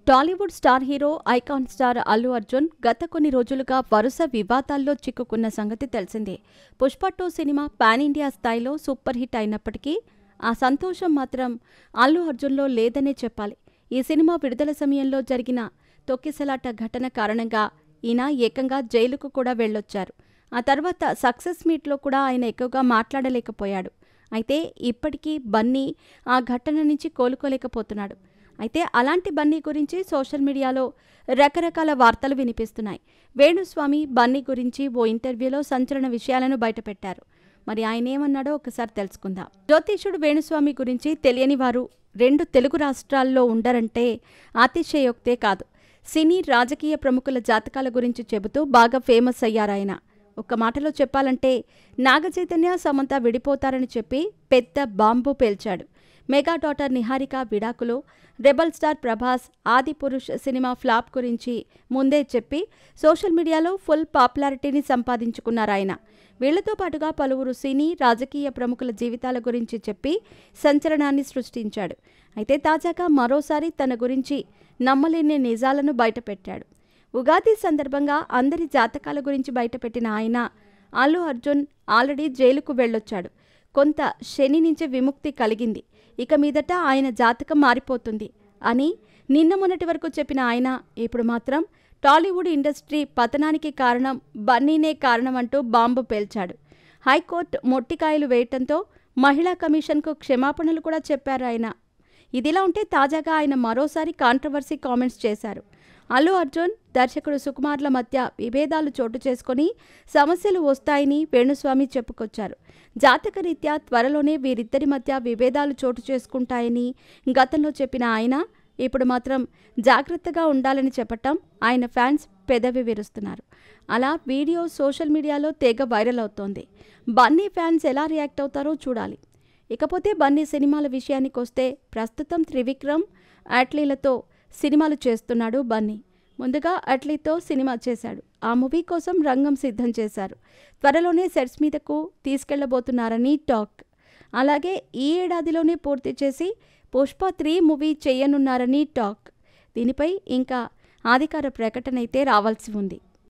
Tollywood star hero icon star Allu Arjun గత కొన్ని రోజులుగా వరుస వివాదాల్లో చిక్కుకున్న సంగతి తెలిసిందే. పుష్ప 2 సినిమా పాన్ ఇండియా స్థాయిలో సూపర్ హిట్ అయినప్పటికీ ఆ సంతోషం మాత్రం అల్లు అర్జున్లో లేదనే చెప్పాలి. ఈ సినిమా విడుదల సమయంలో జరిగిన తొక్కిసలాట ఘటన కారణంగా ఈయన ఏకంగా జైలుకు కూడా వెళ్ళొచ్చారు. ఆ తర్వాత సక్సెస్ మీట్లో కూడా ఆయన ఎక్కువగా మాట్లాడలేకపోయాడు. అయితే ఇప్పటికీ బన్నీ ఆ ఘటన నుంచి కోలుకోలేకపోతున్నాడు. అయితే అలాంటి బన్నీ గురించి సోషల్ మీడియాలో రకరకాల వార్తలు వినిపిస్తున్నాయి. వేణుస్వామి బన్నీ గురించి ఓ ఇంటర్వ్యూలో సంచలన విషయాలను బయటపెట్టారు. మరి ఆయన ఏమన్నాడో ఒకసారి తెలుసుకుందాం. జ్యోతిష్యుడు వేణుస్వామి గురించి తెలియని వారు 2 తెలుగు రాష్ట్రాల్లో ఉండరంటే అతిశయోక్తే కాదు. సినీ రాజకీయ ప్రముఖుల జాతకాల గురించి చెబుతూ బాగా ఫేమస్ అయ్యారాయన. ఒక్క మాటలో చెప్పాలంటే నాగచైతన్య సమంత విడిపోతారని చెప్పి పెద్ద బాంబు పేల్చాడు. మెగా డాటర్ నిహారిక విడాకులు, rebel star Prabhas Adipurush cinema flop గురించి ముందే చెప్పి సోషల్ మీడియాలో ఫుల్ పాపులారిటీని సంపాదించుకున్నారాయన. వీళ్లతో పాటుగా పలువురు సినీ రాజకీయ ప్రముఖుల జీవితాల గురించి చెప్పి సంచలనాన్ని సృష్టించాడు. అయితే తాజాగా మరోసారి తన గురించి నమ్మలేని నిజాలను బయటపెట్టాడు. ఉగాది సందర్భంగా అందరి జాతకాల గురించి బయటపెట్టిన ఆయన అల్లు అర్జున్ ఆల్రెడీ జైలుకు వెళ్ళొచ్చాడు. కొంత శని నుంచి విముక్తి కలిగింది, ఇక మీదట ఆయన జాతకం మారిపోతుంది అని నిన్న మొన్నటి వరకు చెప్పిన ఆయన ఇప్పుడు మాత్రం టాలీవుడ్ ఇండస్ట్రీ పతనానికి కారణం బన్నీనే కారణమంటూ బాంబు పేల్చాడు. హైకోర్టు మొట్టికాయలు వేయటంతో మహిళా కమిషన్కు క్షమాపణలు కూడా చెప్పారు ఆయన. ఇదిలా ఉంటే తాజాగా ఆయన మరోసారి కాంట్రవర్సీ కామెంట్స్ చేశారు. అల్లు అర్జున్, దర్శకుడు సుకుమార్ల మధ్య విభేదాలు చోటు చేసుకుని సమస్యలు వస్తాయని వేణుస్వామి చెప్పుకొచ్చారు. జాతకరీత్యా త్వరలోనే వీరిద్దరి మధ్య విభేదాలు చోటు చేసుకుంటాయని గతంలో చెప్పిన ఆయన ఇప్పుడు మాత్రం జాగ్రత్తగా ఉండాలని చెప్పటం ఆయన ఫ్యాన్స్ పెదవి విరుస్తున్నారు. అలా వీడియో సోషల్ మీడియాలో తెగ వైరల్ అవుతోంది. బన్నీ ఫ్యాన్స్ ఎలా రియాక్ట్ అవుతారో చూడాలి. ఇకపోతే బన్నీ సినిమాల విషయానికి వస్తే ప్రస్తుతం త్రివిక్రమ్, అట్లీలతో సినిమాలు చేస్తున్నాడు బన్నీ. ముందుగా అట్లీతో సినిమా చేశాడు. ఆ మూవీ కోసం రంగం సిద్ధం చేశారు. త్వరలోనే సెట్స్ మీదకు తీసుకెళ్లబోతున్నారని టాక్. అలాగే ఈ ఏడాదిలోనే పూర్తి చేసి పుష్ప 3 మూవీ చేయనున్నారని టాక్. దీనిపై ఇంకా అధికార ప్రకటన అయితే రావాల్సి ఉంది.